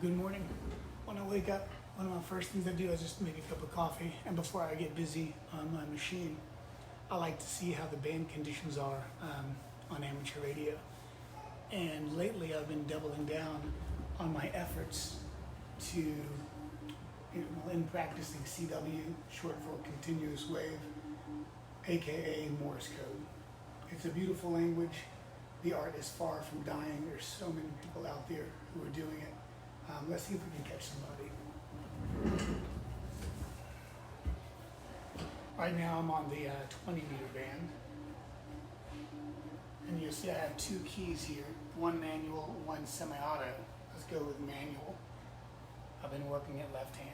Good morning. When I wake up, one of my first things I do is just make a cup of coffee. And before I get busy on my machine, I like to see how the band conditions are on amateur radio. And lately I've been doubling down on my efforts to, in practicing CW, short for continuous wave, aka Morse code. It's a beautiful language. The art is far from dying. There's so many people out there who are doing it. Let's see if we can catch somebody. Right now I'm on the 20 meter band. And you'll see I have two keys here, one manual, one semi-auto. Let's go with manual. I've been working at left hand.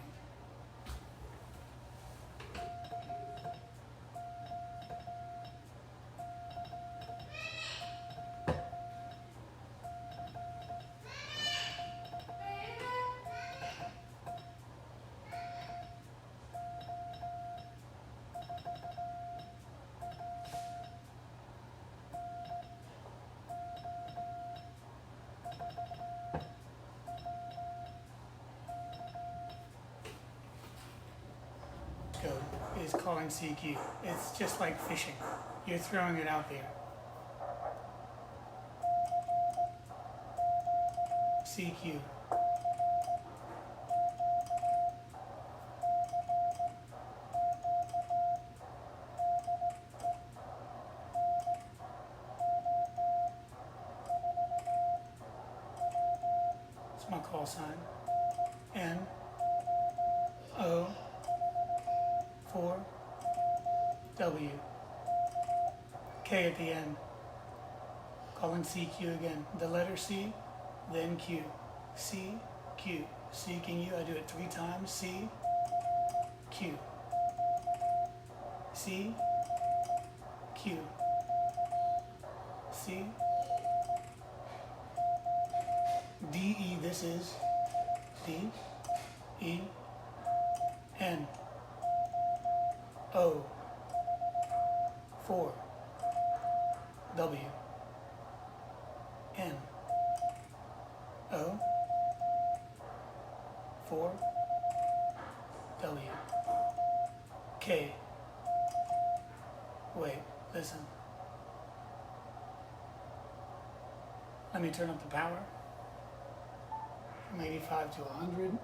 Is calling CQ. It's just like fishing. You're throwing it out there. CQ. It's my call sign. N O 4 W K at the end. Calling CQ again. The letter C, then Q. C, Q. Seeking you. I do it 3 times. C, Q. C, Q. C, D, E. This is D, E, N. O 4 W N O 4 W K. Wait, listen. Let me turn up the power from 85 to 100.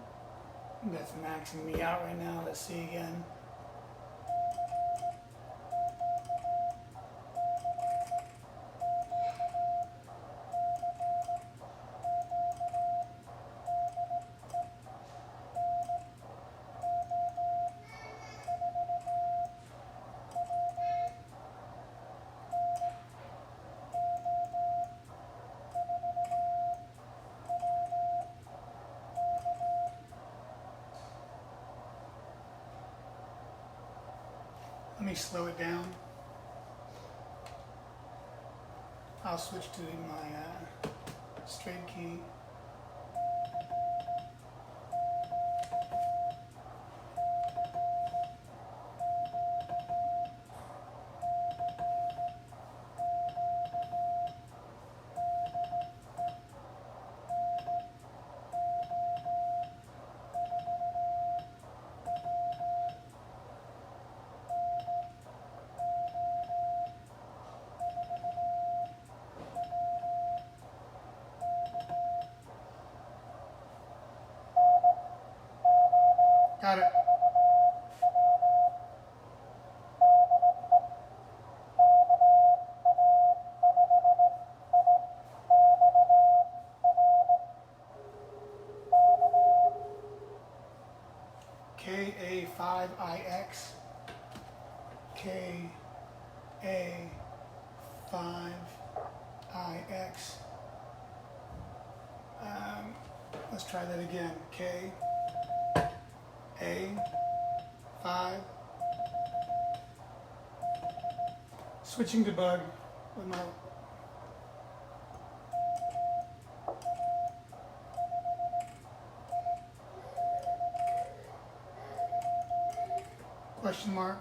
That's maxing me out right now. Let's see again. Let me slow it down. I'll switch to my straight key. Got it. KA5IX. KA5IX. Let's try that again. A5. Switching to bug with my question mark.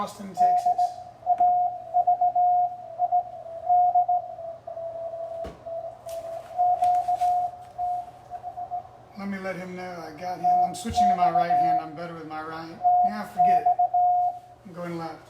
Austin, Texas. Let me let him know I got him. I'm switching to my right hand. I'm better with my right. Now forget it. I'm going left.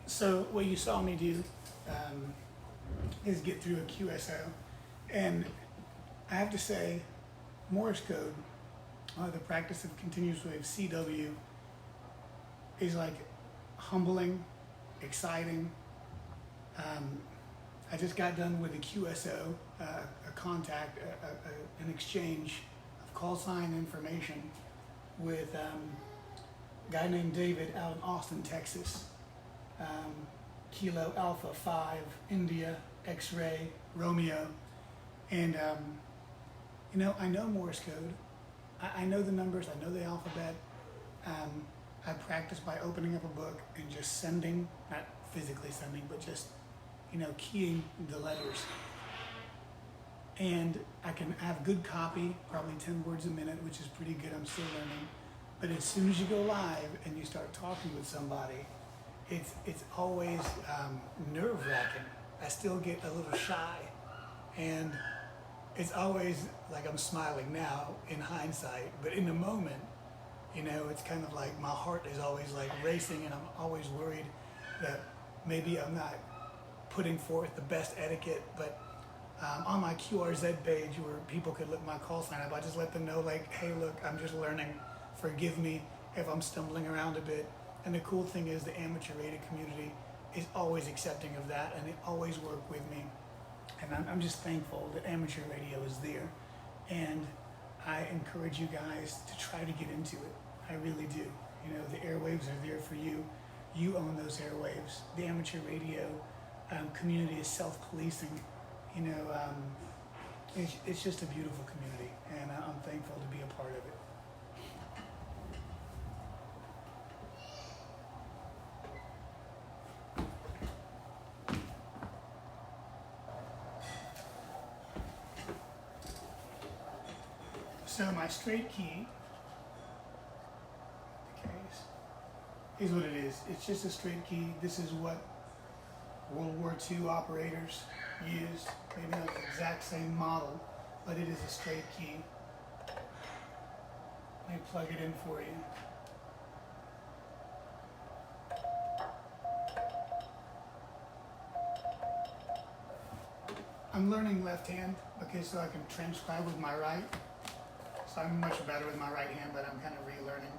So what you saw me do is get through a QSO, and I have to say, Morse code, the practice of continuous wave (CW), is like humbling, exciting. I just got done with a QSO, a contact, an exchange of call sign information with a guy named David out in Austin, Texas. Kilo Alpha 5, India, X-Ray, Romeo. And, I know Morse code. I know the numbers, I know the alphabet. I practice by opening up a book and just sending, not physically sending, but just, keying the letters. And I can have good copy, probably 10 words a minute, which is pretty good, I'm still learning. But as soon as you go live and you start talking with somebody, it's always nerve-wracking. I still get a little shy, and it's always like I'm smiling now in hindsight, but in the moment, it's kind of like my heart is always like racing, and I'm always worried that maybe I'm not putting forth the best etiquette, but On my QRZ page where people could look my call sign up, I just let them know like, hey, look, I'm just learning. Forgive me if I'm stumbling around a bit. And the cool thing is the amateur radio community is always accepting of that, and they always work with me. And I'm just thankful that amateur radio is there. And I encourage you guys to try to get into it. I really do. You know, the airwaves are there for you. You own those airwaves. The amateur radio community is self-policing. You know, it's just a beautiful community, and I'm thankful to be a part of it. So my straight key, is what it is. It's just a straight key. This is what World War II operators used. Maybe not the exact same model, but it is a straight key. Let me plug it in for you. I'm learning left hand, okay, so I can transcribe with my right. So I'm much better with my right hand, but I'm kind of relearning.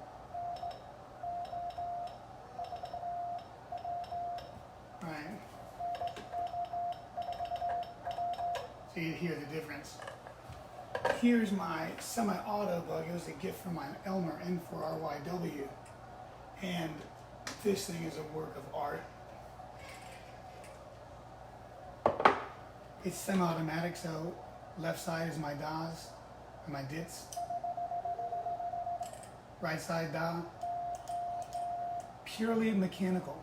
Right. So you hear the difference. Here's my semi-auto bug. It was a gift from my Elmer N4RYW. And this thing is a work of art. It's semi-automatic, so left side is my DAs and my DITs. Right side DA. Purely mechanical.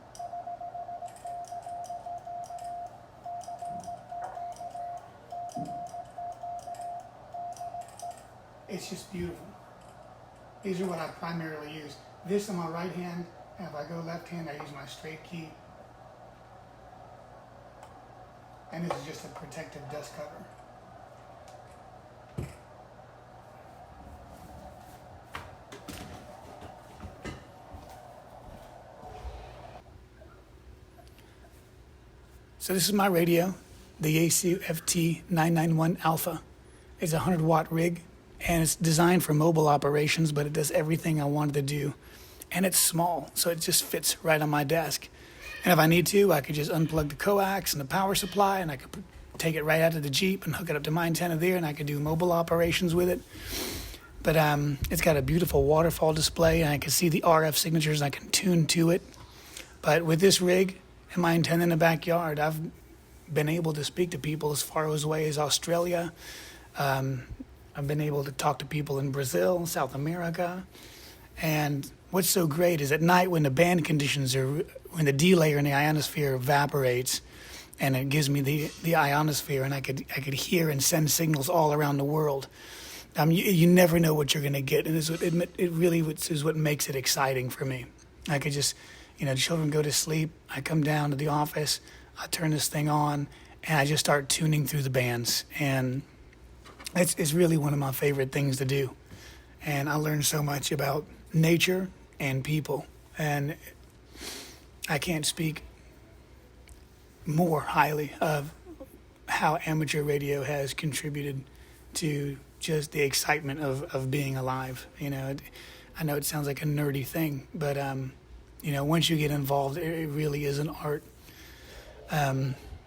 It's just beautiful. These are what I primarily use. This on my right hand, and if I go left hand, I use my straight key. And this is just a protective dust cover. So this is my radio, the ACFT 991 Alpha. It's a 100-watt rig, and it's designed for mobile operations, but it does everything I wanted to do. And it's small, so it just fits right on my desk. And if I need to, I could just unplug the coax and the power supply, and I could take it right out of the Jeep and hook it up to my antenna there, and I could do mobile operations with it. But it's got a beautiful waterfall display, and I can see the RF signatures, and I can tune to it. But with this rig and my antenna in the backyard, I've been able to speak to people as far away as Australia. I've been able to talk to people in Brazil, South America. And what's so great is at night when the band conditions are, when the D layer in the ionosphere evaporates, and it gives me the ionosphere, and I could hear and send signals all around the world. You never know what you're going to get, and it really is what makes it exciting for me. I could just, the children go to sleep, I come down to the office, I turn this thing on, and I just start tuning through the bands, and it's really one of my favorite things to do. And I learned so much about nature and people, and I can't speak more highly of how amateur radio has contributed to just the excitement of being alive. I know it sounds like a nerdy thing, but once you get involved, it really is an art.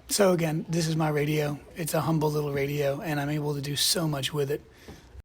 So again, this is my radio. It's a humble little radio, and I'm able to do so much with it.